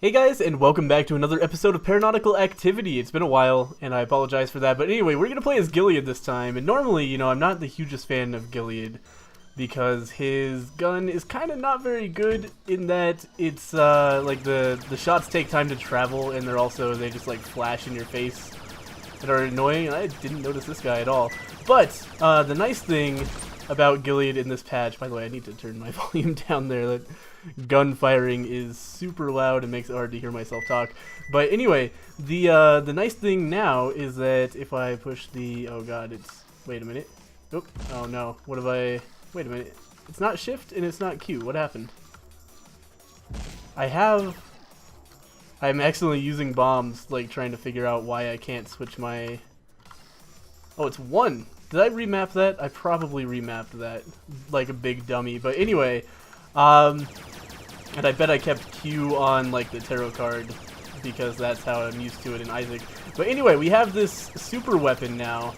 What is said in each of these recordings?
Hey guys, and welcome back to another episode of Paranautical Activity. It's been a while, and I apologize for that, but anyway, we're gonna play as Gilead this time, and normally, I'm not the hugest fan of Gilead, because his gun is kind of not very good in that it's, like, the shots take time to travel, and they just, like, flash in your face and are annoying, and I didn't notice this guy at all. But, the nice thing about Gilead in this patch, by the way, I need to turn my volume down there, that gun firing is super loud and makes it hard to hear myself talk. But anyway, the nice thing now is that if I push the, oh god, wait a minute. Oh no, what have I, wait a minute. It's not shift and it's not Q. What happened? I'm accidentally using bombs, like trying to figure out why I can't switch my, oh, it's 1. Did I remap that? I probably remapped that like a big dummy. But anyway, and I bet I kept Q on like the tarot card because that's how I'm used to it in Isaac. But anyway, we have this super weapon now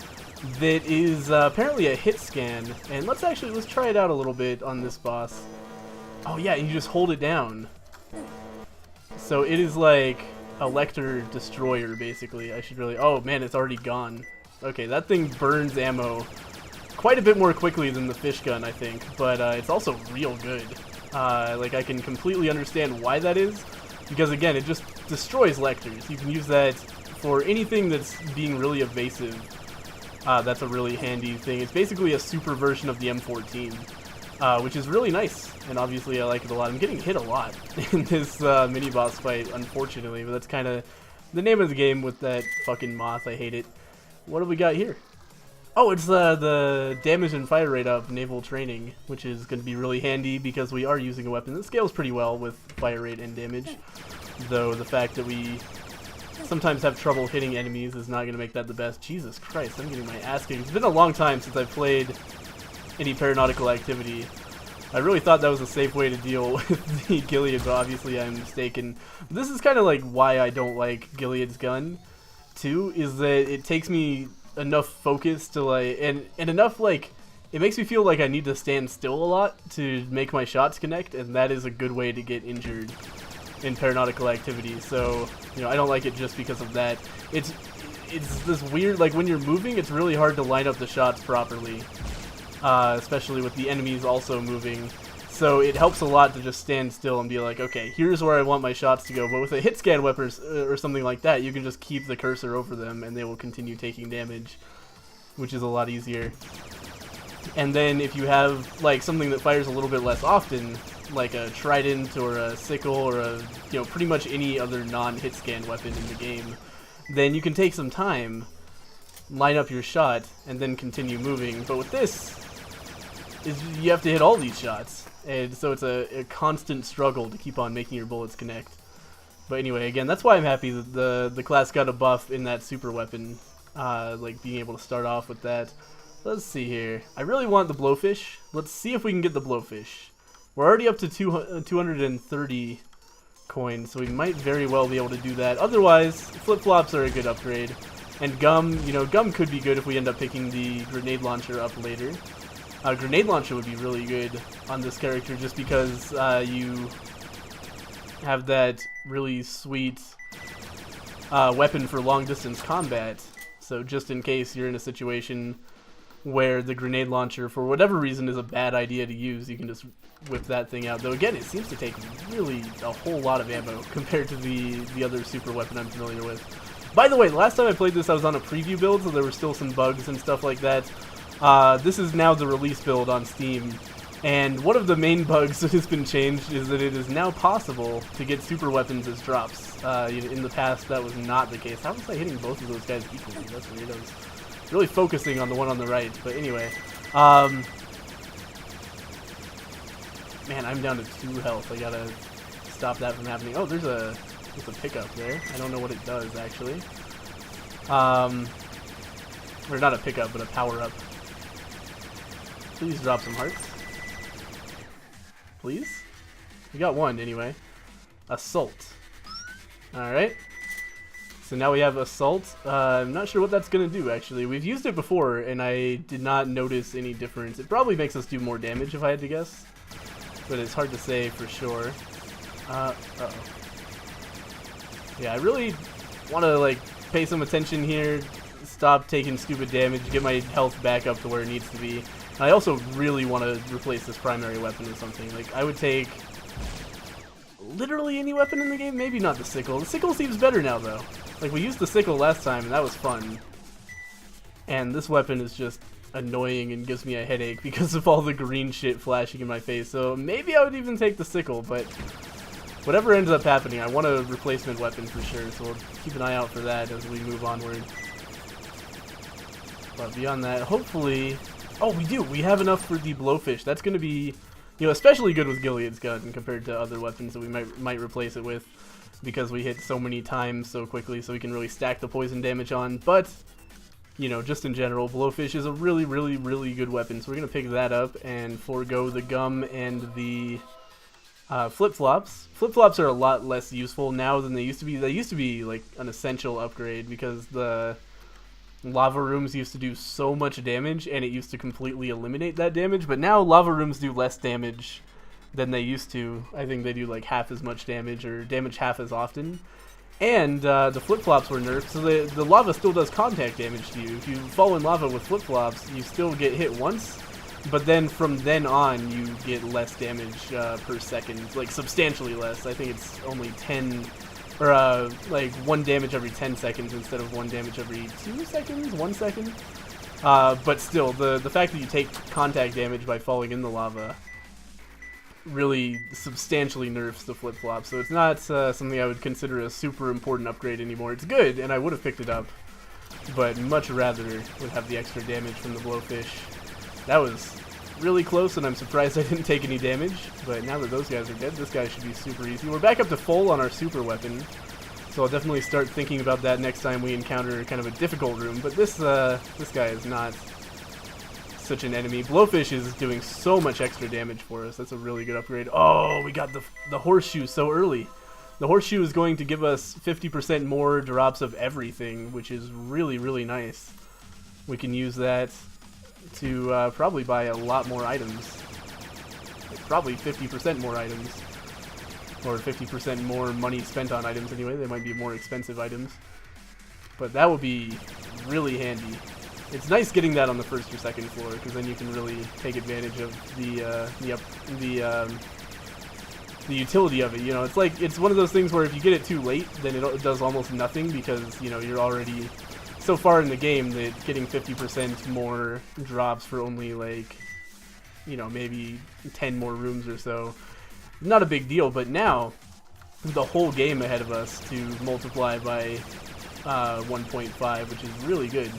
that is apparently a hit scan, and let's try it out a little bit on this boss. Oh yeah, you just hold it down. So it is like a Lecter destroyer basically. Oh man, it's already gone. Okay, that thing burns ammo quite a bit more quickly than the fish gun, I think, but it's also real good. Like, I can completely understand why that is, because again, it just destroys Lecters. You can use that for anything that's being really evasive. That's a really handy thing. It's basically a super version of the M14, which is really nice, and obviously I like it a lot. I'm getting hit a lot in this mini-boss fight, unfortunately, but that's kind of the name of the game with that fucking moth. I hate it. What do we got here? Oh, it's the damage and fire rate of naval training, which is going to be really handy because we are using a weapon that scales pretty well with fire rate and damage. Though the fact that we sometimes have trouble hitting enemies is not going to make that the best. Jesus Christ, I'm getting my ass kicked. It's been a long time since I've played any Paranautical Activity. I really thought that was a safe way to deal with the Gilead, but obviously I'm mistaken. This is kind of like why I don't like Gilead's gun, too, is that it takes me enough focus to like, and enough like, it makes me feel like I need to stand still a lot to make my shots connect, and that is a good way to get injured in Paranautical Activity. So, I don't like it just because of that. It's this weird, like when you're moving, it's really hard to line up the shots properly, especially with the enemies also moving. So it helps a lot to just stand still and be like, okay, here's where I want my shots to go. But with a hit scan weapon or something like that, you can just keep the cursor over them and they will continue taking damage, which is a lot easier. And then if you have like something that fires a little bit less often, like a trident or a sickle or a, pretty much any other non-hit scan weapon in the game, then you can take some time, line up your shot, and then continue moving. But with this, you have to hit all these shots. And so it's a constant struggle to keep on making your bullets connect. But anyway, again, that's why I'm happy that the class got a buff in that super weapon. Like being able to start off with that. Let's see here. I really want the blowfish. Let's see if we can get the blowfish. We're already up to 230 coins, so we might very well be able to do that. Otherwise, flip-flops are a good upgrade. And gum, gum could be good if we end up picking the grenade launcher up later. Grenade launcher would be really good on this character just because you have that really sweet weapon for long distance combat. So just in case you're in a situation where the grenade launcher for whatever reason is a bad idea to use, you can just whip that thing out. Though again, it seems to take really a whole lot of ammo compared to the other super weapon I'm familiar with. By the way, last time I played this I was on a preview build, so there were still some bugs and stuff like that. This is now the release build on Steam, and one of the main bugs that has been changed is that it is now possible to get super weapons as drops. In the past, that was not the case. How was I hitting both of those guys equally? That's weird. I was really focusing on the one on the right, but anyway. Man, I'm down to 2 health. I gotta stop that from happening. Oh, there's a pickup there. I don't know what it does, actually. Or not a pickup, but a power-up. Please drop some hearts. Please? We got one, anyway. Assault. Alright. So now we have Assault. I'm not sure what that's going to do, actually. We've used it before, and I did not notice any difference. It probably makes us do more damage, if I had to guess. But it's hard to say for sure. Uh-oh. Yeah, I really want to like pay some attention here, stop taking stupid damage, get my health back up to where it needs to be. And I also really want to replace this primary weapon with something. Like, I would take literally any weapon in the game, maybe not the sickle. The sickle seems better now, though. Like, we used the sickle last time, and that was fun. And this weapon is just annoying and gives me a headache because of all the green shit flashing in my face. So maybe I would even take the sickle, but whatever ends up happening, I want a replacement weapon for sure, so we'll keep an eye out for that as we move onward. But beyond that, hopefully... Oh, we do! We have enough for the blowfish. That's going to be, you know, especially good with Gilead's gun compared to other weapons that we might replace it with, because we hit so many times so quickly, so we can really stack the poison damage on. But, you know, just in general, blowfish is a really, really, really good weapon, so we're going to pick that up and forego the gum and the flip-flops. Flip-flops are a lot less useful now than they used to be. They used to be like an essential upgrade because the lava rooms used to do so much damage and it used to completely eliminate that damage, but now lava rooms do less damage than they used to. I think they do like half as much damage or damage half as often. And the flip-flops were nerfed, so the lava still does contact damage to you. If you fall in lava with flip-flops, you still get hit once, but then from then on you get less damage per second, like substantially less. I think it's only 10 or like 1 damage every 10 seconds instead of 1 damage every 2 seconds, 1 second. But still, the fact that you take contact damage by falling in the lava really substantially nerfs the flip-flop, so it's not something I would consider a super important upgrade anymore. It's good, and I would have picked it up, but much rather would have the extra damage from the blowfish. That was really close, and I'm surprised I didn't take any damage, but now that those guys are dead, this guy should be super easy. We're back up to full on our super weapon, so I'll definitely start thinking about that next time we encounter kind of a difficult room, but this guy is not such an enemy. Blowfish is doing so much extra damage for us. That's a really good upgrade. Oh, we got the horseshoe so early. The horseshoe is going to give us 50% more drops of everything, which is really, really nice. We can use that to probably buy a lot more items. Probably 50% more items. Or 50% more money spent on items anyway. They might be more expensive items. But that would be really handy. It's nice getting that on the first or second floor, because then you can really take advantage of the utility of it. You know, it's one of those things where if you get it too late, then it does almost nothing, because, you know, you're already so far in the game that getting 50% more drops for only, like, you know, maybe 10 more rooms or so, not a big deal. But now, the whole game ahead of us to multiply by 1.5, which is really good.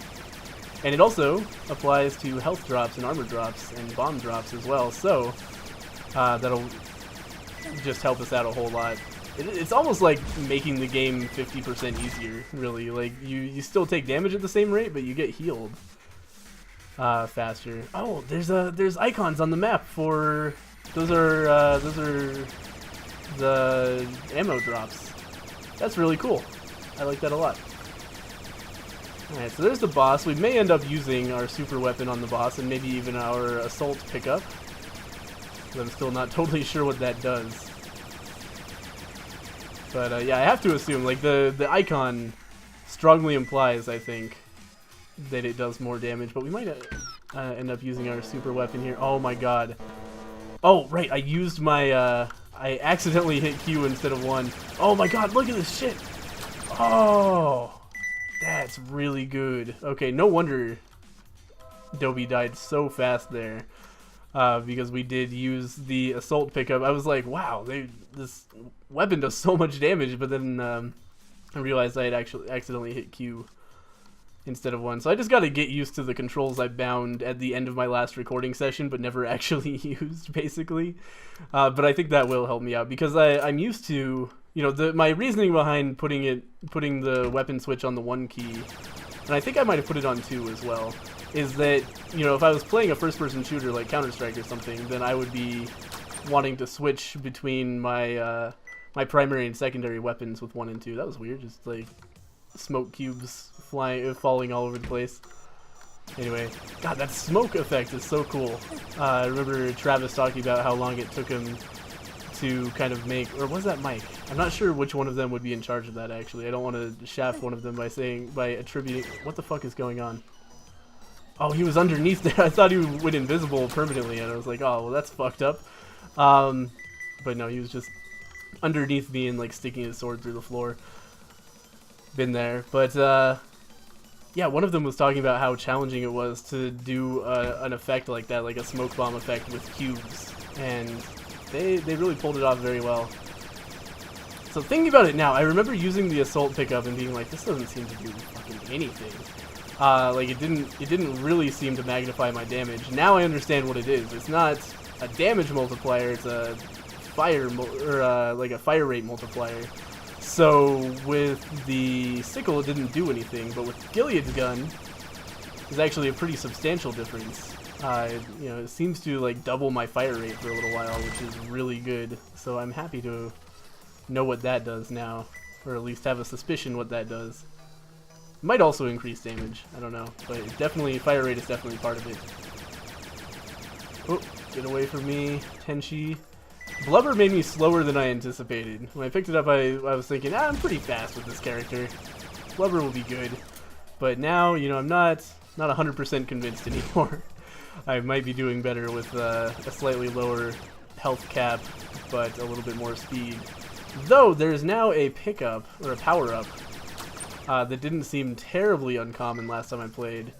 And it also applies to health drops and armor drops and bomb drops as well, so that'll just help us out a whole lot. It's almost like making the game 50% easier, really. Like, you still take damage at the same rate, but you get healed faster. Oh, there's icons on the map for those are the ammo drops. That's really cool. I like that a lot. Alright, so there's the boss. We may end up using our super weapon on the boss and maybe even our assault pickup. But I'm still not totally sure what that does. But yeah, I have to assume, like, the icon strongly implies, I think, that it does more damage. But we might end up using our super weapon here. Oh my god. Oh, right, I used my, I accidentally hit Q instead of 1. Oh my god, look at this shit! Oh! That's really good. Okay, no wonder Dobie died so fast there, because we did use the assault pickup. I was like, wow, this weapon does so much damage, but then I realized I had actually accidentally hit Q instead of 1. So I just got to get used to the controls I bound at the end of my last recording session, but never actually used, basically. But I think that will help me out, because I'm used to... You know, my reasoning behind putting the weapon switch on the 1 key, and I think I might have put it on 2 as well, is that, you know, if I was playing a first-person shooter like Counter-Strike or something, then I would be wanting to switch between my my primary and secondary weapons with 1 and 2. That was weird, just like smoke cubes falling all over the place. Anyway, God, that smoke effect is so cool. I remember Travis talking about how long it took him to kind of make, or was that Mike? I'm not sure which one of them would be in charge of that, actually. I don't want to shaft one of them by attributing, what the fuck is going on? Oh, he was underneath there. I thought he went invisible permanently, and I was like, oh, well, that's fucked up. But no, he was just underneath me and like sticking his sword through the floor. Been there. But yeah, one of them was talking about how challenging it was to do an effect like that, like a smoke bomb effect with cubes, and they really pulled it off very well. So thinking about it now, I remember using the assault pickup and being like, this doesn't seem to do fucking anything. Like it didn't really seem to magnify my damage. Now I understand what it is. It's not a damage multiplier. It's a fire like a fire rate multiplier. So with the sickle, it didn't do anything, but with Gilead's gun, there's actually a pretty substantial difference. You know, it seems to like double my fire rate for a little while, which is really good. So I'm happy to know what that does now, or at least have a suspicion what that does. Might also increase damage, I don't know, but definitely fire rate is definitely part of it. Oh, get away from me, Tenchi. Blubber made me slower than I anticipated. When I picked it up, I was thinking, I'm pretty fast with this character. Blubber will be good. But now, you know, I'm not 100% convinced anymore. I might be doing better with a slightly lower health cap, but a little bit more speed. Though, there's now a pickup, or a power-up, that didn't seem terribly uncommon last time I played.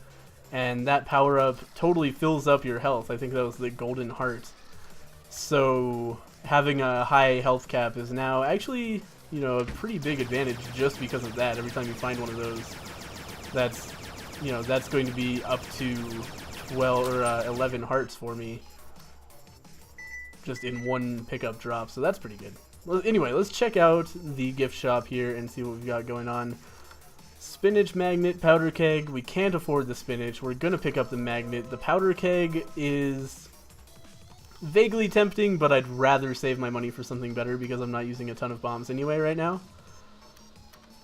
And that power-up totally fills up your health. I think that was the Golden Heart. So having a high health cap is now actually, you know, a pretty big advantage just because of that. Every time you find one of those, that's, you know, that's going to be up to 12 or 11 hearts for me just in one pickup drop. So that's pretty good. Well, anyway, let's check out the gift shop here and see what we've got going on. Spinach magnet, powder keg. We can't afford the spinach. We're gonna pick up the magnet. The powder keg is vaguely tempting, but I'd rather save my money for something better because I'm not using a ton of bombs anyway right now.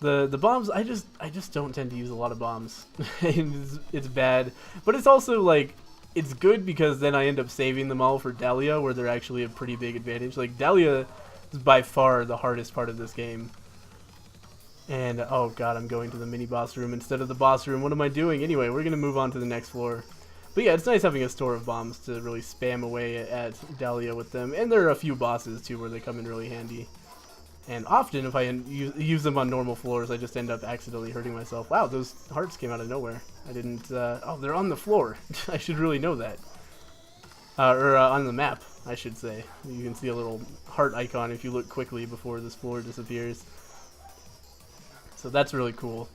The bombs, I just don't tend to use a lot of bombs. It's bad, but it's also like, it's good because then I end up saving them all for Dahlia, where they're actually a pretty big advantage. Like, Dahlia is by far the hardest part of this game. And, oh god, I'm going to the mini-boss room instead of the boss room. What am I doing? Anyway, we're going to move on to the next floor. But yeah, it's nice having a store of bombs to really spam away at Dahlia with them. And there are a few bosses, too, where they come in really handy. And often, if I use them on normal floors, I just end up accidentally hurting myself. Wow, those hearts came out of nowhere. I didn't... oh, they're on the floor. I should really know that. On the map, I should say. You can see a little heart icon if you look quickly before this floor disappears. So that's really cool.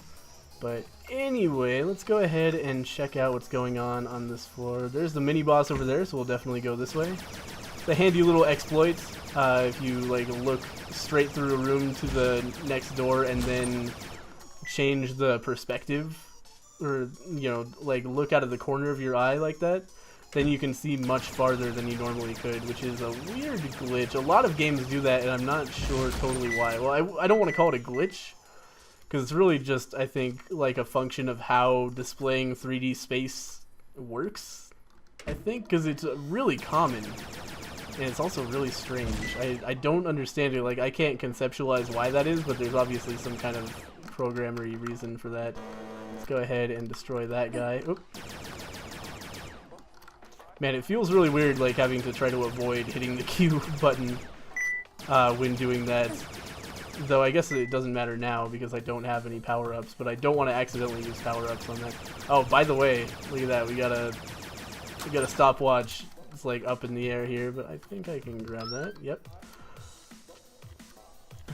But anyway, let's go ahead and check out what's going on this floor. There's the mini-boss over there, so we'll definitely go this way. The handy little exploit, if you like look straight through a room to the next door and then change the perspective, or, you know, like look out of the corner of your eye like that, then you can see much farther than you normally could, which is a weird glitch. A lot of games do that, and I'm not sure totally why. Well, I don't want to call it a glitch, because it's really just, I think, like a function of how displaying 3D space works, I think, because it's really common, and it's also really strange. I don't understand it. Like, I can't conceptualize why that is, but there's obviously some kind of programmery reason for that. Let's go ahead and destroy that guy. Oop. Man, it feels really weird, like, having to try to avoid hitting the Q button when doing that. Though I guess it doesn't matter now because I don't have any power-ups, but I don't want to accidentally use power-ups on that. Oh, by the way, look at that. We got a stopwatch. It's like up in the air here, but I think I can grab that. Yep.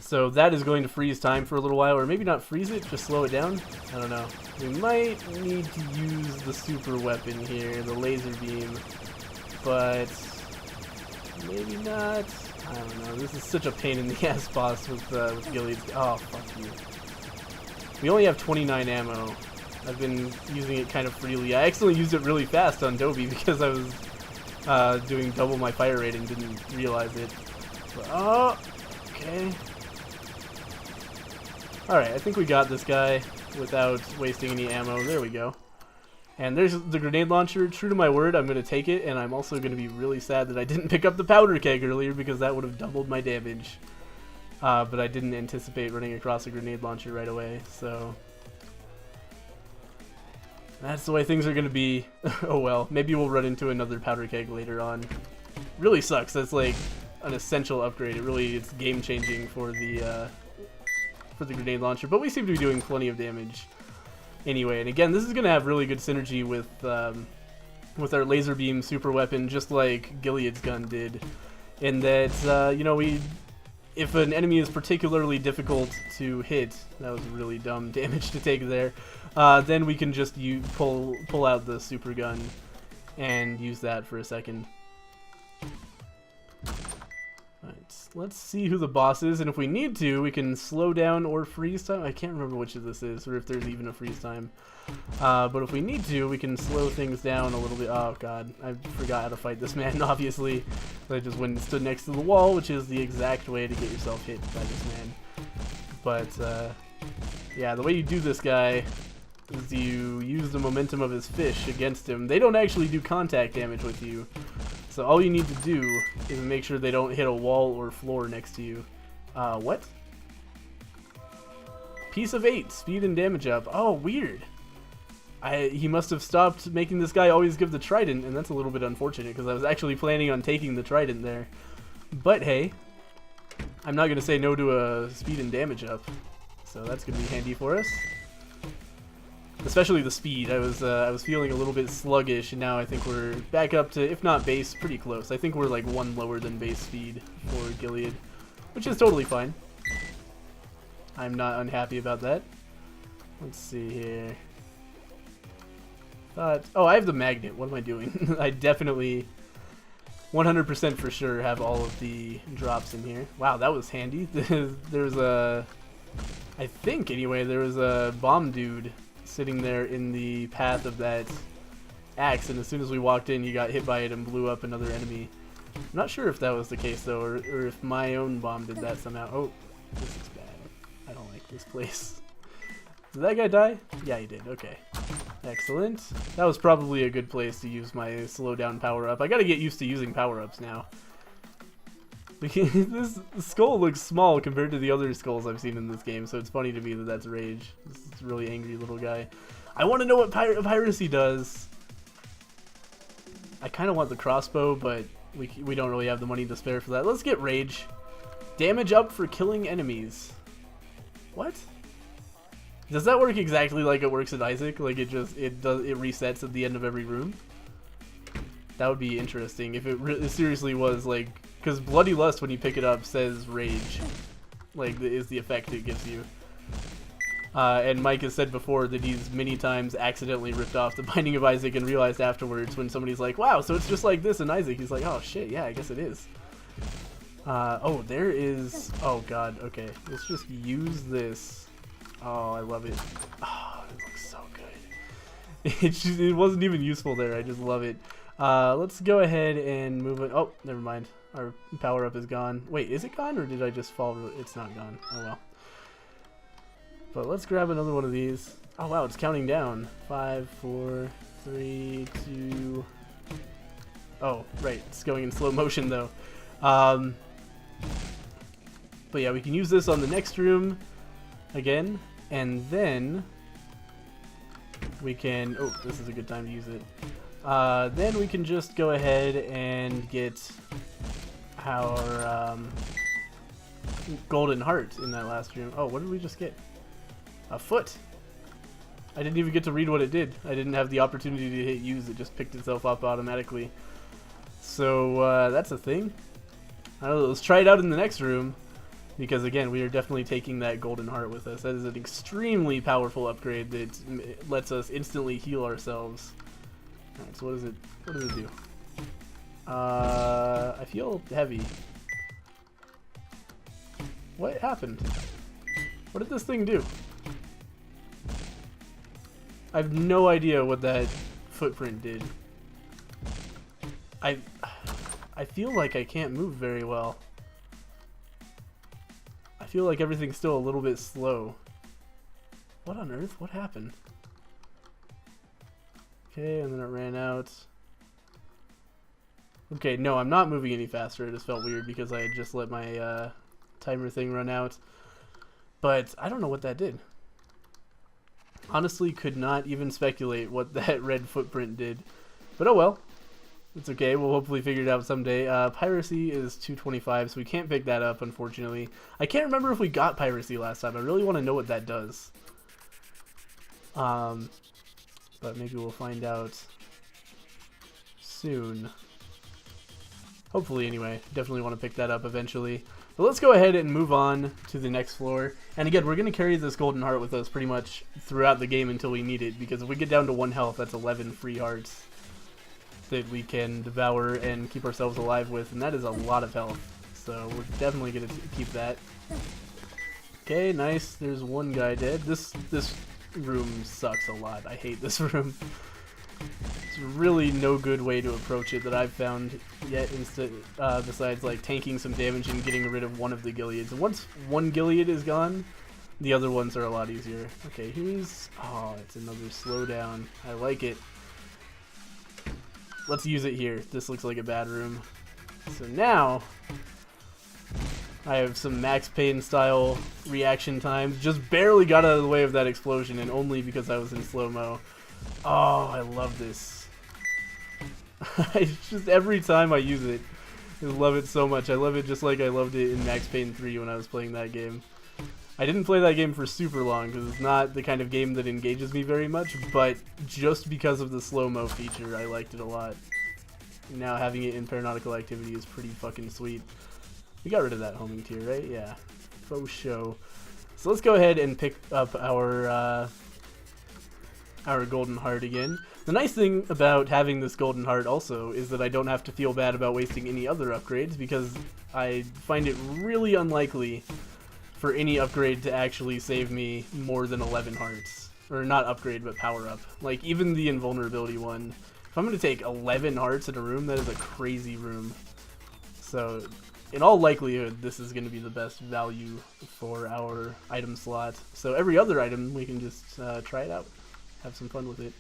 So that is going to freeze time for a little while, or maybe not freeze it, just slow it down. I don't know. We might need to use the super weapon here, the laser beam, but maybe not. I don't know. This is such a pain in the ass boss with Gilead. Oh, fuck you. We only have 29 ammo. I've been using it kind of freely. I accidentally used it really fast on Dobby because I was doing double my fire rate and didn't realize it. But, oh, okay. Alright, I think we got this guy without wasting any ammo. There we go. And there's the grenade launcher. True to my word, I'm going to take it, and I'm also going to be really sad that I didn't pick up the powder keg earlier because that would have doubled my damage. But I didn't anticipate running across a grenade launcher right away, so... That's the way things are going to be. Oh well, maybe we'll run into another powder keg later on. Really sucks. That's like an essential upgrade. It's game changing for the grenade launcher, but we seem to be doing plenty of damage anyway. And again, this is going to have really good synergy with our laser beam super weapon, just like Gilead's gun did. In that, you know, if an enemy is particularly difficult to hit, that was really dumb damage to take there, then we can just pull out the super gun and use that for a second. Alright, let's see who the boss is, and if we need to, we can slow down or freeze time. I can't remember which of this is, or if there's even a freeze time. But if we need to, we can slow things down a little bit. Oh god, I forgot how to fight this man, obviously. I just went and stood next to the wall, which is the exact way to get yourself hit by this man. But, yeah, the way you do this guy is you use the momentum of his fish against him. They don't actually do contact damage with you, so all you need to do is make sure they don't hit a wall or floor next to you. What? Piece of 8, speed and damage up. Oh, weird. He must have stopped making this guy always give the trident, and that's a little bit unfortunate because I was actually planning on taking the trident there. But hey, I'm not going to say no to a speed and damage up, so that's going to be handy for us. Especially the speed. I was feeling a little bit sluggish, and now I think we're back up to, if not base, pretty close. I think we're like 1 lower than base speed for Gilead, which is totally fine. I'm not unhappy about that. Let's see here. Oh, I have the magnet. What am I doing? I definitely 100% for sure have all of the drops in here. Wow, that was handy. There's a... I think, anyway, there was a bomb dude sitting there in the path of that axe, and as soon as we walked in, you got hit by it and blew up another enemy. I'm not sure if that was the case, though, or if my own bomb did that somehow. Oh, this is bad. I don't like this place. Did that guy die? Yeah, he did. Okay. Excellent. That was probably a good place to use my slow down power-up. I gotta get used to using power-ups now. This skull looks small compared to the other skulls I've seen in this game, so it's funny to me that that's Rage. This is a really angry little guy. I want to know what piracy does. I kind of want the crossbow, but we don't really have the money to spare for that. Let's get Rage. Damage up for killing enemies. What? Does that work exactly like it works in Isaac? Like it resets at the end of every room? That would be interesting if it seriously was like, because Bloody Lust when you pick it up says Rage, like is the effect it gives you. And Mike has said before that he's many times accidentally ripped off the Binding of Isaac and realized afterwards when somebody's like, wow, so it's just like this in Isaac. He's like, oh shit, yeah, I guess it is. Oh, there is, oh god, okay. Let's just use this. Oh, I love it. Oh, it looks so good. It wasn't even useful there. I just love it. Let's go ahead and move it. Oh, never mind. Our power up is gone. Wait, is it gone or did I just fall? It's not gone. Oh well. But let's grab another one of these. Oh wow, it's counting down. 5, 4, 3, 2. Oh, right. It's going in slow motion though. But yeah, we can use this on the next room again, and then we can, oh, this is a good time to use it. Then we can just go ahead and get our golden heart in that last room. Oh, what did we just get? A foot. I didn't even get to read what it did. I didn't have the opportunity to hit use. It just picked itself up automatically. So that's a thing. I don't know, let's try it out in the next room. Because again, we are definitely taking that golden heart with us. That is an extremely powerful upgrade that lets us instantly heal ourselves. Alright, so what does it do? I feel heavy. What happened? What did this thing do? I have no idea what that footprint did. I feel like I can't move very well. I feel like everything's still a little bit slow. What on earth? What happened? Okay, and then it ran out. Okay, no, I'm not moving any faster. It just felt weird because I had just let my timer thing run out. But I don't know what that did. Honestly, could not even speculate what that red footprint did. But oh well. It's okay. We'll hopefully figure it out someday. Piracy is 225, so we can't pick that up, unfortunately. I can't remember if we got Piracy last time. I really want to know what that does. But maybe we'll find out soon. Hopefully, anyway. Definitely want to pick that up eventually. But let's go ahead and move on to the next floor. And again, we're going to carry this golden heart with us pretty much throughout the game until we need it. Because if we get down to 1 health, that's 11 free hearts that we can devour and keep ourselves alive with. And that is a lot of health. So we're definitely going to keep that. Okay, nice. There's one guy dead. This room sucks a lot. I hate this room. There's really no good way to approach it that I've found yet, besides like tanking some damage and getting rid of one of the Gileads. And once one Gilead is gone, the other ones are a lot easier. Okay, oh, it's another slowdown. I like it. Let's use it here. This looks like a bad room. So now I have some Max Payne style reaction times. Just barely got out of the way of that explosion, and only because I was in slow-mo. Oh, I love this. Just every time I use it, I love it so much. I love it just like I loved it in Max Payne 3 when I was playing that game. I didn't play that game for super long because it's not the kind of game that engages me very much, but just because of the slow-mo feature, I liked it a lot. Now having it in Paranautical Activity is pretty fucking sweet. We got rid of that homing tier, right? Yeah. Faux show. So let's go ahead and pick up our golden heart again. The nice thing about having this golden heart also is that I don't have to feel bad about wasting any other upgrades, because I find it really unlikely for any upgrade to actually save me more than 11 hearts. Or not upgrade, but power up. Like even the Invulnerability one. If I'm going to take 11 hearts in a room, that is a crazy room. So in all likelihood, this is going to be the best value for our item slot. So every other item, we can just try it out. Have some fun with it.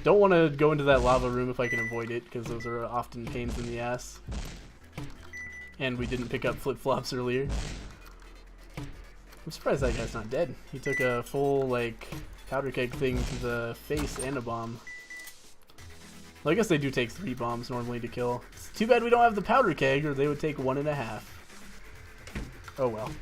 Don't want to go into that lava room if I can avoid it, because those are often pains in the ass. And we didn't pick up flip-flops earlier. I'm surprised that guy's not dead. He took a full, like, powder keg thing to the face and a bomb. Well, I guess they do take 3 bombs normally to kill. It's too bad we don't have the powder keg, or they would take 1.5. Oh well.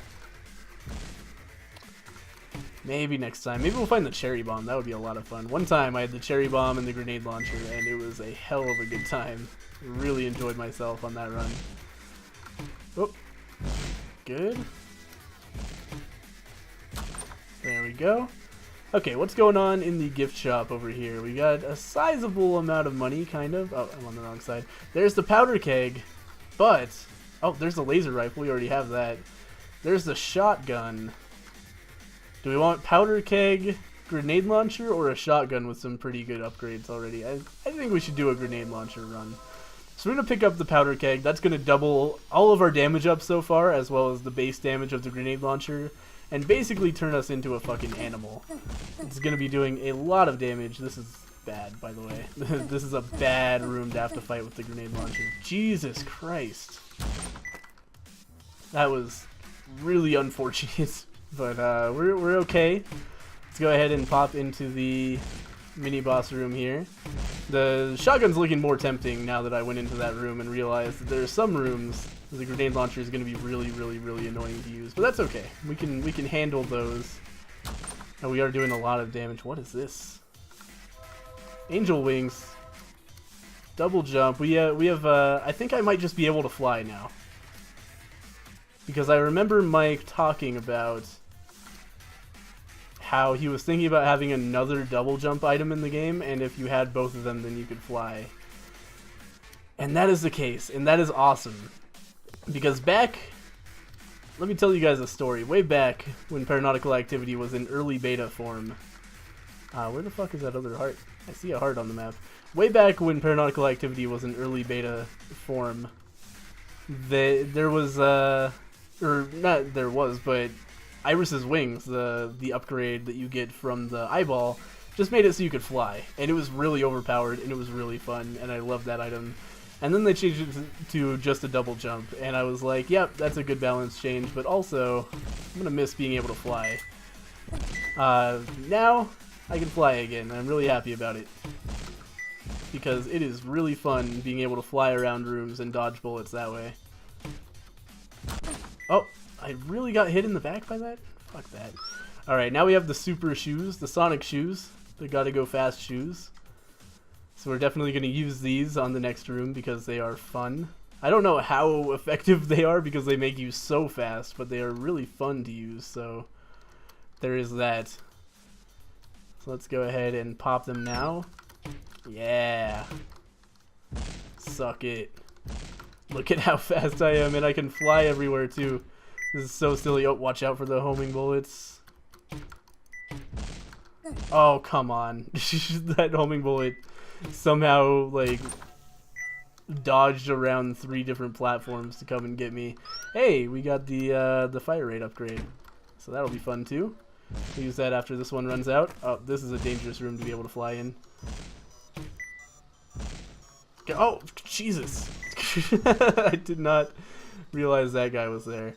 Maybe next time. Maybe we'll find the cherry bomb. That would be a lot of fun. One time I had the cherry bomb and the grenade launcher, and it was a hell of a good time. Really enjoyed myself on that run. Oh, good. There we go. Okay, what's going on in the gift shop over here? We got a sizable amount of money, kind of. Oh, I'm on the wrong side. There's the powder keg, but... oh, there's the laser rifle. We already have that. There's the shotgun. Do we want powder keg, grenade launcher, or a shotgun with some pretty good upgrades already? I think we should do a grenade launcher run. So we're going to pick up the powder keg. That's going to double all of our damage up so far, as well as the base damage of the grenade launcher, and basically turn us into a fucking animal. It's going to be doing a lot of damage. This is bad, by the way. This is a bad room to have to fight with the grenade launcher. Jesus Christ. That was really unfortunate. But we're okay. Let's go ahead and pop into the mini boss room here. The shotgun's looking more tempting now that I went into that room and realized that there are some rooms where the grenade launcher is going to be really, really, really annoying to use. But that's okay. We can handle those. And we are doing a lot of damage. What is this? Angel wings. Double jump. We have. I think I might just be able to fly now, because I remember Mike talking about how he was thinking about having another double jump item in the game, and if you had both of them, then you could fly. And that is the case, and that is awesome. Because back... let me tell you guys a story. Way back when Paranautical Activity was in early beta form... where the fuck is that other heart? I see a heart on the map. Way back when Paranautical Activity was in early beta form, there was... or not there was, but... Iris's wings, the upgrade that you get from the eyeball, just made it so you could fly, and it was really overpowered, and it was really fun, and I loved that item. And then they changed it to just a double jump, and I was like, yep, that's a good balance change, but also, I'm gonna miss being able to fly. Now, I can fly again, and I'm really happy about it. Because it is really fun being able to fly around rooms and dodge bullets that way. Oh, I really got hit in the back by that? Fuck that. Alright, now we have the super shoes, the sonic shoes, the gotta go fast shoes. So we're definitely going to use these on the next room because they are fun. I don't know how effective they are because they make you so fast, but they are really fun to use, so there is that. So let's go ahead and pop them now. Yeah. Suck it. Look at how fast I am, and I can fly everywhere too. This is so silly. Oh, watch out for the homing bullets. Oh, come on. That homing bullet somehow, like, dodged around 3 different platforms to come and get me. Hey, we got the fire rate upgrade. So that'll be fun too. We'll use that after this one runs out. Oh, this is a dangerous room to be able to fly in. Oh, Jesus. I did not realize that guy was there.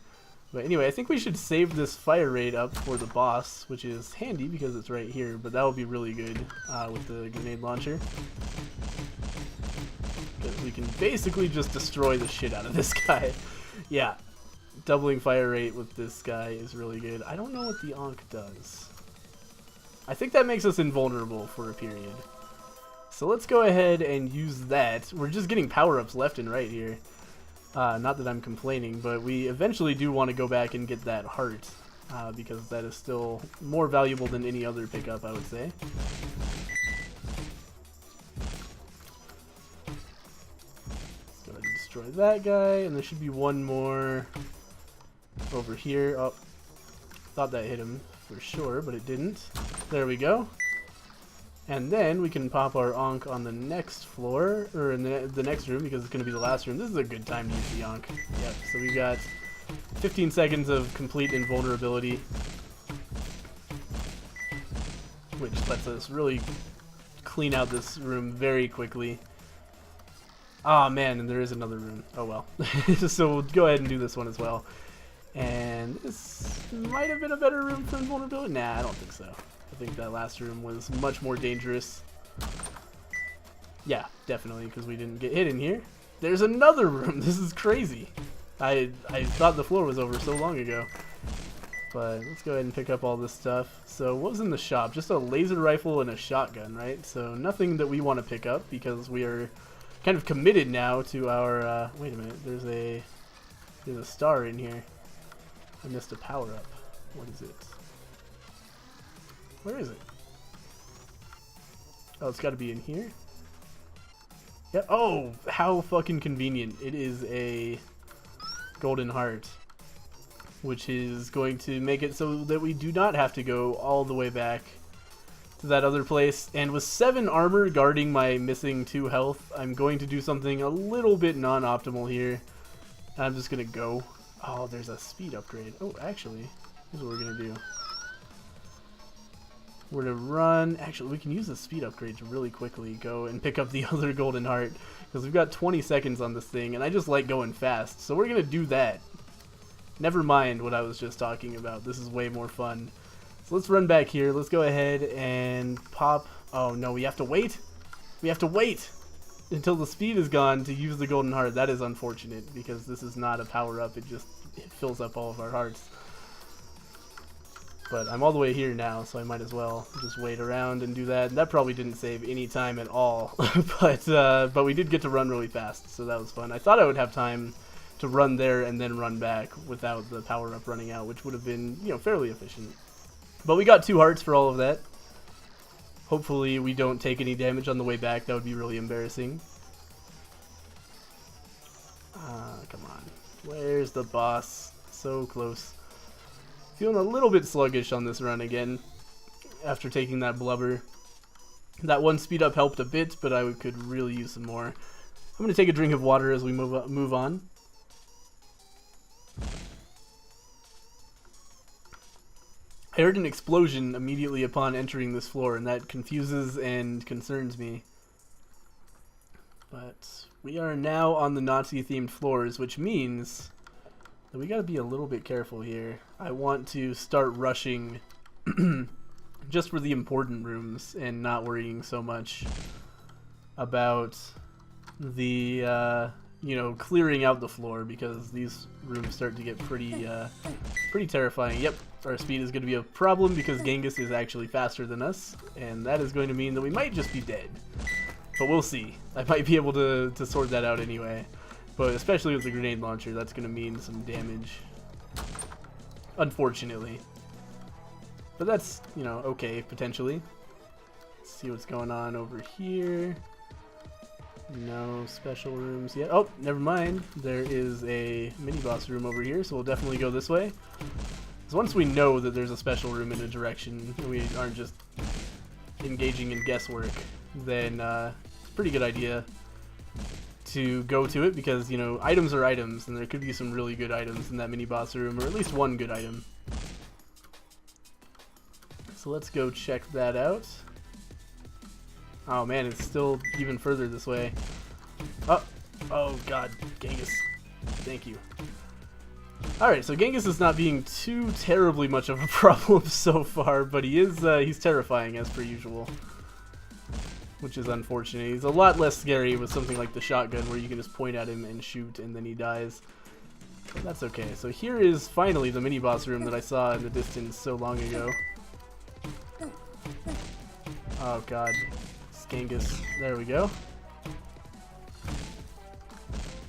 But anyway, I think we should save this fire rate up for the boss, which is handy because it's right here, but that will be really good with the grenade launcher. Because we can basically just destroy the shit out of this guy. Yeah, doubling fire rate with this guy is really good. I don't know what the Ankh does. I think that makes us invulnerable for a period. So let's go ahead and use that. We're just getting power-ups left and right here. Not that I'm complaining, but we eventually do want to go back and get that heart, because that is still more valuable than any other pickup, I would say. Let's go ahead and destroy that guy, and there should be one more over here. Oh, thought that hit him for sure, but it didn't. There we go. And then we can pop our Ankh on the next floor, or in the next room, because it's going to be the last room. This is a good time to use the Ankh. Yep, so we got 15 seconds of complete invulnerability, which lets us really clean out this room very quickly. Ah, man, and there is another room. Oh, well. So we'll go ahead and do this one as well. And this might have been a better room for invulnerability. Nah, I don't think so. I think that last room was much more dangerous. Yeah, definitely, because we didn't get hit in here. There's another room. This is crazy. I thought the floor was over so long ago. But let's go ahead and pick up all this stuff. So what was in the shop? Just a laser rifle and a shotgun, right? So nothing that we want to pick up because we are kind of committed now to our... wait a minute. There's a star in here. I missed a power-up. What is it? Where is it? Oh, it's got to be in here. Yeah. Oh, how fucking convenient. It is a golden heart, which is going to make it so that we do not have to go all the way back to that other place. And with 7 armor guarding my missing 2 health, I'm going to do something a little bit non-optimal here. I'm just going to go. Oh, there's a speed upgrade. Oh, actually, here's what we're going to do. We're to run. Actually, we can use the speed upgrade to really quickly go and pick up the other golden heart because we've got 20 seconds on this thing, and I just like going fast. So we're gonna do that. Never mind what I was just talking about. This is way more fun. So let's run back here. Let's go ahead and pop. Oh no, we have to wait. We have to wait until the speed is gone to use the golden heart. That is unfortunate because this is not a power up. It fills up all of our hearts. But I'm all the way here now, so I might as well just wait around and do that. And that probably didn't save any time at all, but we did get to run really fast, so that was fun. I thought I would have time to run there and then run back without the power-up running out, which would have been, you know, fairly efficient. But we got 2 hearts for all of that. Hopefully we don't take any damage on the way back. That would be really embarrassing. Come on. Where's the boss? So close. Feeling a little bit sluggish on this run again after taking that blubber. That one speed up helped a bit, but I could really use some more. I'm going to take a drink of water as we move on. I heard an explosion immediately upon entering this floor, and that confuses and concerns me. But we are now on the Nazi-themed floors, which means that we gotta be a little bit careful here. I want to start rushing just for the important rooms and not worrying so much about the, you know, clearing out the floor, because these rooms start to get pretty terrifying. Yep, our speed is going to be a problem because Genghis is actually faster than us, and that is going to mean that we might just be dead. But we'll see. I might be able to sort that out anyway. But especially with the grenade launcher, that's going to mean some damage. Unfortunately. But that's, you know, okay, potentially. Let's see what's going on over here. No special rooms yet. Oh, never mind. There is a mini-boss room over here, so we'll definitely go this way. So once we know that there's a special room in a direction, and we aren't just engaging in guesswork, then it's a pretty good idea to go to it, because, you know, items are items, and there could be some really good items in that mini-boss room, or at least one good item. So let's go check that out. Oh man, it's still even further this way. Oh god, Genghis. Thank you. Alright, so Genghis is not being too terribly much of a problem so far, but he is, he's terrifying as per usual. Which is unfortunate. He's a lot less scary with something like the shotgun, where you can just point at him and shoot and then he dies. But that's okay. So here is finally the mini-boss room that I saw in the distance so long ago. Oh god. Genghis. There we go.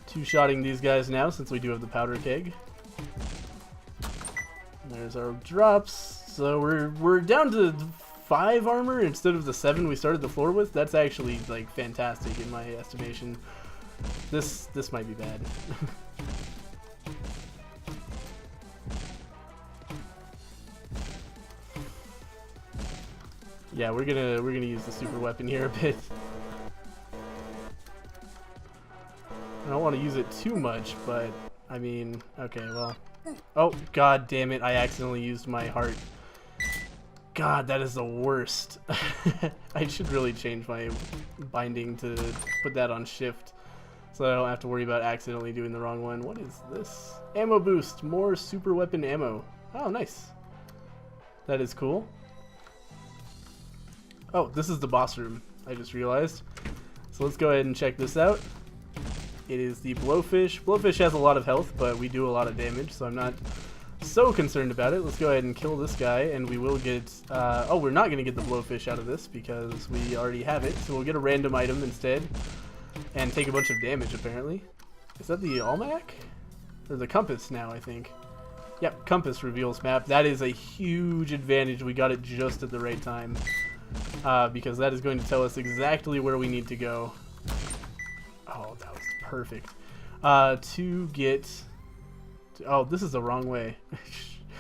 Two-shotting these guys now, since we do have the powder keg. There's our drops. So we're down to 5 armor instead of the 7 we started the floor with. That's actually like fantastic in my estimation. This might be bad. Yeah, we're gonna use the super weapon here a bit. I don't want to use it too much, but I mean, okay, well. Oh, god damn it, I accidentally used my heart. God, that is the worst. I should really change my binding to put that on shift, so I don't have to worry about accidentally doing the wrong one. What is this? Ammo boost, more super weapon ammo. Oh, nice. That is cool. Oh, this is the boss room, I just realized. So let's go ahead and check this out. It is the blowfish. Blowfish has a lot of health, but we do a lot of damage, so I'm not so concerned about it. Let's go ahead and kill this guy, and we will get... oh, we're not going to get the blowfish out of this, because we already have it. So we'll get a random item instead, and take a bunch of damage, apparently. Is that the almanac? Or the compass now, I think. Yep, compass reveals map. That is a huge advantage. We got it just at the right time. Because that is going to tell us exactly where we need to go. Oh, that was perfect. To get... oh, this is the wrong way.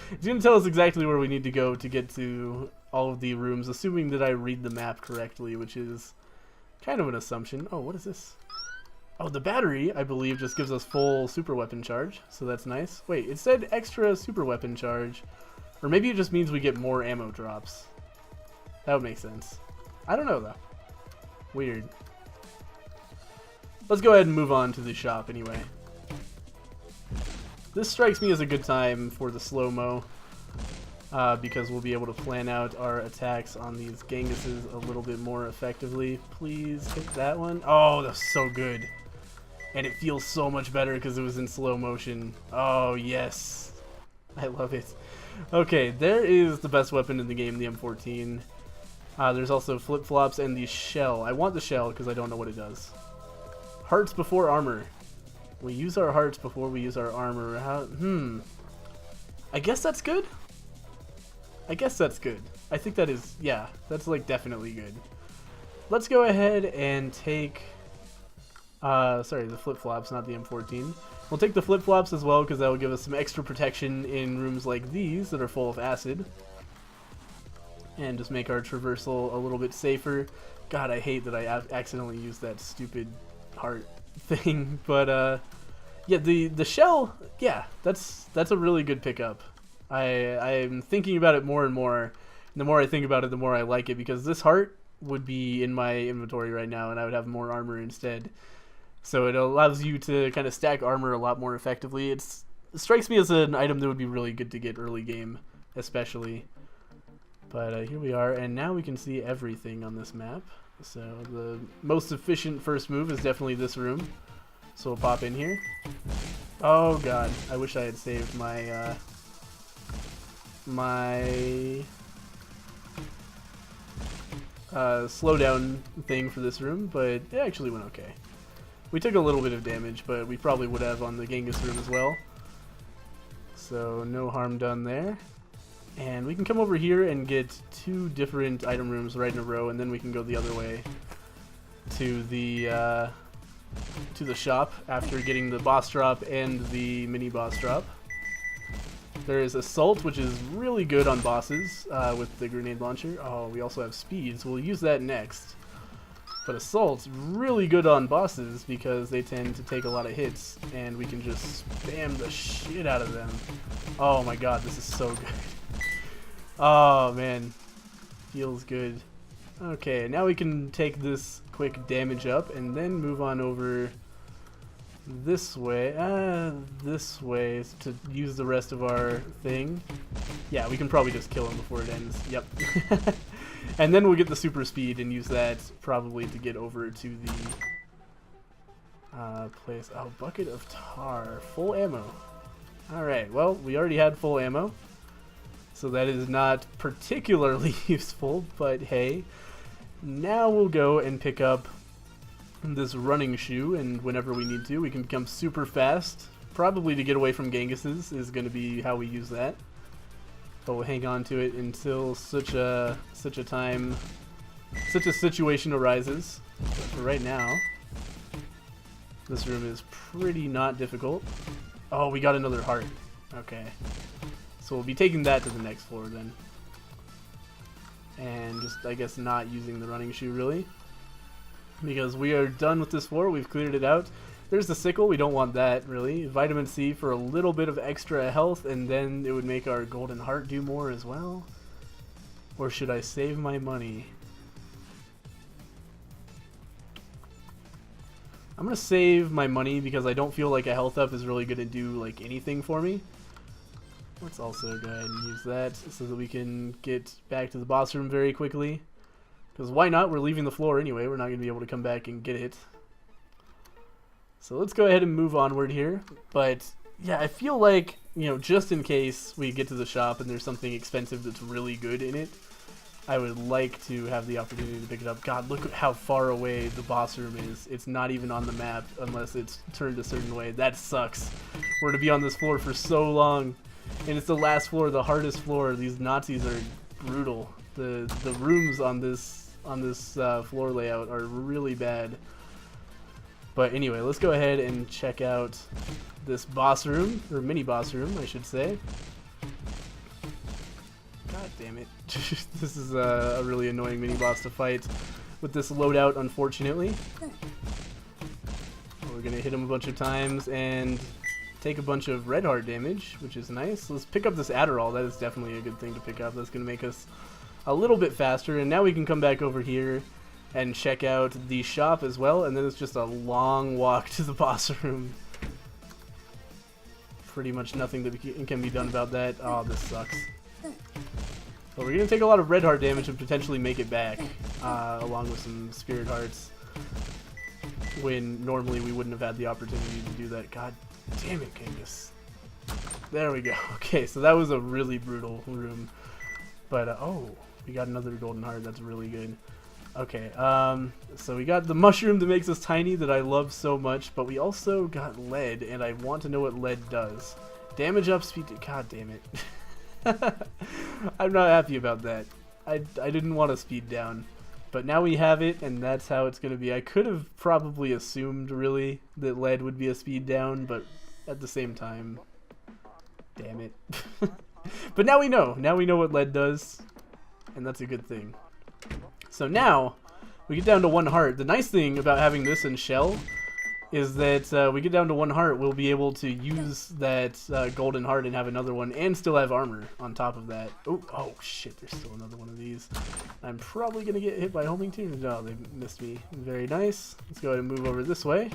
It's going to tell us exactly where we need to go to get to all of the rooms, assuming that I read the map correctly, which is kind of an assumption. Oh, what is this? Oh, the battery, I believe, just gives us full super weapon charge, so that's nice. Wait, it said extra super weapon charge. Or maybe it just means we get more ammo drops. That would make sense. I don't know, though. Weird. Let's go ahead and move on to the shop anyway. This strikes me as a good time for the slow-mo, because we'll be able to plan out our attacks on these Genghises a little bit more effectively. Please hit that one. Oh, that's so good. And it feels so much better because it was in slow motion. Oh, yes. I love it. Okay, there is the best weapon in the game, the M14. There's also flip-flops and the shell. I want the shell because I don't know what it does. Hearts before armor. We use our hearts before we use our armor. I guess that's good? I guess that's good. I think that is, yeah, that's like definitely good. Let's go ahead and take, sorry, the flip-flops, not the M14. We'll take the flip-flops as well because that will give us some extra protection in rooms like these that are full of acid. And just make our traversal a little bit safer. God, I hate that I accidentally used that stupid heart thing. But yeah, the shell, yeah, that's a really good pickup. I'm thinking about it more and more. And the more I think about it, the more I like it, because this heart would be in my inventory right now, and I would have more armor instead. So it allows you to kind of stack armor a lot more effectively. It strikes me as an item that would be really good to get early game, especially. But here we are, and now we can see everything on this map. So the most efficient first move is definitely this room. So we'll pop in here. Oh god, I wish I had saved my slowdown thing for this room, but it actually went okay. We took a little bit of damage, but we probably would have on the Genghis room as well. So no harm done there. And we can come over here and get 2 different item rooms right in a row, and then we can go the other way to the shop after getting the boss drop and the mini boss drop. There is Assault, which is really good on bosses with the grenade launcher. Oh, we also have Speed, so we'll use that next. But Assault's really good on bosses because they tend to take a lot of hits, and we can just spam the shit out of them. Oh my god, this is so good. Oh man, feels good. Okay, now we can take this quick damage up and then move on over this way to use the rest of our thing. Yeah, we can probably just kill him before it ends. Yep. And then we'll get the super speed and use that probably to get over to the place. Oh, bucket of tar, full ammo. Alright, well, we already had full ammo, so that is not particularly useful, but hey. Now we'll go and pick up this running shoe, and whenever we need to, we can become super fast. Probably to get away from Genghis's is going to be how we use that. But we'll hang on to it until such a situation arises. But for right now, this room is pretty not difficult. Oh, we got another heart. Okay. So we'll be taking that to the next floor then. And just, I guess, not using the running shoe really. Because we are done with this floor, we've cleared it out. There's the sickle, we don't want that really. Vitamin C for a little bit of extra health, and then it would make our golden heart do more as well. Or should I save my money? I'm gonna save my money because I don't feel like a health up is really gonna do like anything for me. Let's also go ahead and use that so that we can get back to the boss room very quickly. Because why not? We're leaving the floor anyway. We're not going to be able to come back and get it. So let's go ahead and move onward here. But yeah, I feel like, you know, just in case we get to the shop and there's something expensive that's really good in it, I would like to have the opportunity to pick it up. God, look at how far away the boss room is. It's not even on the map unless it's turned a certain way. That sucks. We're going to be on this floor for so long. And it's the last floor, the hardest floor. These Nazis are brutal. The rooms on this floor layout are really bad. But anyway, let's go ahead and check out this boss room, or mini boss room, I should say. God damn it. This is a really annoying mini boss to fight with this loadout, unfortunately. We're gonna hit him a bunch of times and take a bunch of red heart damage, which is nice. Let's pick up this Adderall. That is definitely a good thing to pick up. That's going to make us a little bit faster. And now we can come back over here and check out the shop as well. And then it's just a long walk to the boss room. Pretty much nothing that can be done about that. Oh, this sucks. But we're going to take a lot of red heart damage and potentially make it back, along with some spirit hearts, when normally we wouldn't have had the opportunity to do that. God damn it, Genghis. There we go. Okay, so that was a really brutal room. But, oh, we got another golden heart. That's really good. Okay, so we got the mushroom that makes us tiny that I love so much, but we also got lead, and I want to know what lead does. Damage up, speed... God damn it. I'm not happy about that. I didn't want to speed down. But now we have it, and that's how it's going to be. I could have probably assumed, really, that lead would be a speed down, but at the same time, damn it. But now we know. Now we know what lead does, and that's a good thing. So now, we get down to 1 heart. The nice thing about having this in shell is that we get down to 1 heart, we'll be able to use that golden heart and have another one, and still have armor on top of that. Oh shit, there's still another one of these. I'm probably going to get hit by homing tears. No, they missed me. Very nice. Let's go ahead and move over this way.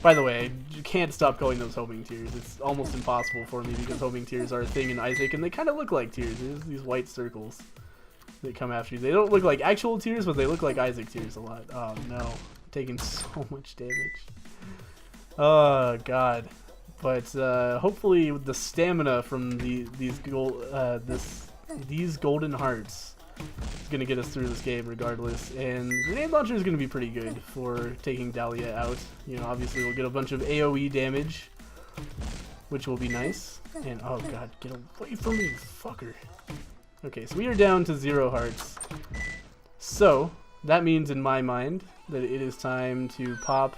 By the way, you can't stop calling those homing tears. It's almost impossible for me because homing tears are a thing in Isaac, and they kind of look like tears. There's these white circles that come after you. They don't look like actual tears, but they look like Isaac tears a lot. Oh no. Taking so much damage. Oh god. But hopefully with the stamina from these golden hearts is gonna get us through this game regardless. And grenade launcher is gonna be pretty good for taking Dahlia out. You know, obviously we'll get a bunch of AoE damage, which will be nice. And oh god, get away from me, fucker. Okay, so we are down to 0 hearts. So that means in my mind that it is time to pop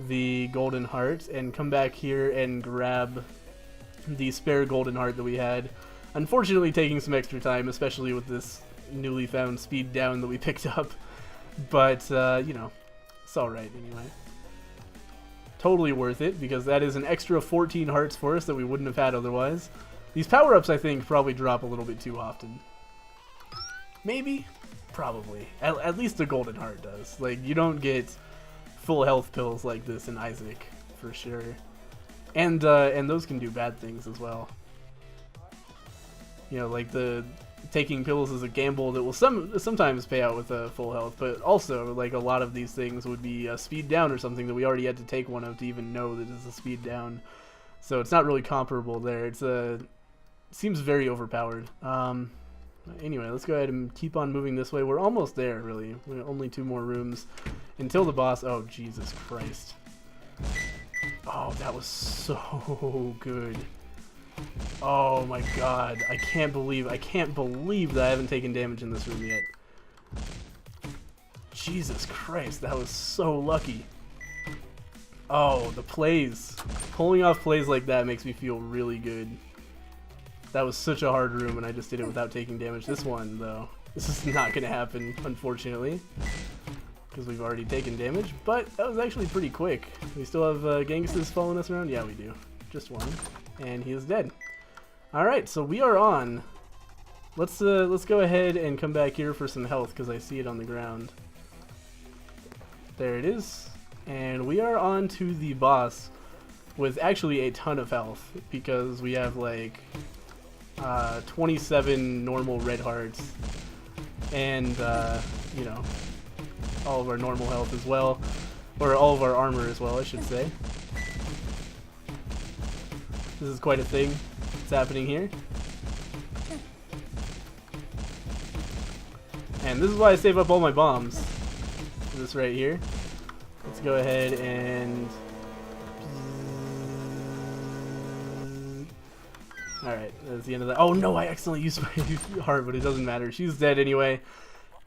the golden heart and come back here and grab the spare golden heart that we had. Unfortunately taking some extra time, especially with this newly found speed down that we picked up. But, you know, it's alright anyway. Totally worth it, because that is an extra 14 hearts for us that we wouldn't have had otherwise. These power-ups, I think, probably drop a little bit too often. Maybe? Probably. At least the golden heart does. Like, you don't get full health pills like this in Isaac, for sure. And those can do bad things as well. You know, like the taking pills is a gamble that will sometimes pay out with full health, but also, like, a lot of these things would be a speed down or something that we already had to take one of to even know that it's a speed down. So it's not really comparable there. It's seems very overpowered. Anyway, let's go ahead and keep on moving this way. We're almost there, really. We're only 2 more rooms until the boss. Oh, Jesus Christ. Oh, that was so good. Oh my god. I can't believe that I haven't taken damage in this room yet. Jesus Christ, that was so lucky. Oh, the plays. Pulling off plays like that makes me feel really good. That was such a hard room, and I just did it without taking damage. This one, though, this is not going to happen, unfortunately, because we've already taken damage, but that was actually pretty quick. We still have Genghis's following us around? Yeah, we do. Just one, and he is dead. Alright, so we are on. Let's go ahead and come back here for some health, because I see it on the ground. There it is. And we are on to the boss with actually a ton of health, because we have, like, 27 normal red hearts, and you know, all of our normal health as well, or all of our armor as well, I should say. This is quite a thing that's happening here, and this is why I save up all my bombs. This right here. Let's go ahead and alright, that's the end of that. Oh no, I accidentally used my heart, but it doesn't matter. She's dead anyway.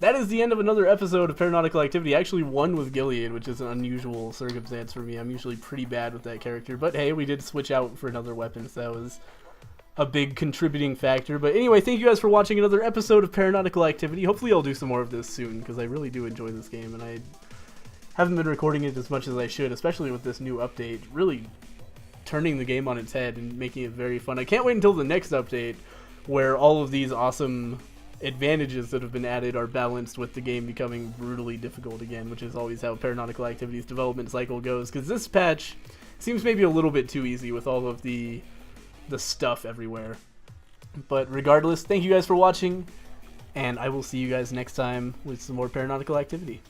That is the end of another episode of Paranautical Activity. I actually won with Gilead, which is an unusual circumstance for me. I'm usually pretty bad with that character. But hey, we did switch out for another weapon, so that was a big contributing factor. But anyway, thank you guys for watching another episode of Paranautical Activity. Hopefully I'll do some more of this soon, because I really do enjoy this game, and I haven't been recording it as much as I should, especially with this new update. Really turning the game on its head and making it very fun. I can't wait until the next update, where all of these awesome advantages that have been added are balanced with the game becoming brutally difficult again, which is always how Paranautical Activity's development cycle goes, because this patch seems maybe a little bit too easy with all of the stuff everywhere. But regardless, thank you guys for watching, and I will see you guys next time with some more Paranautical Activity.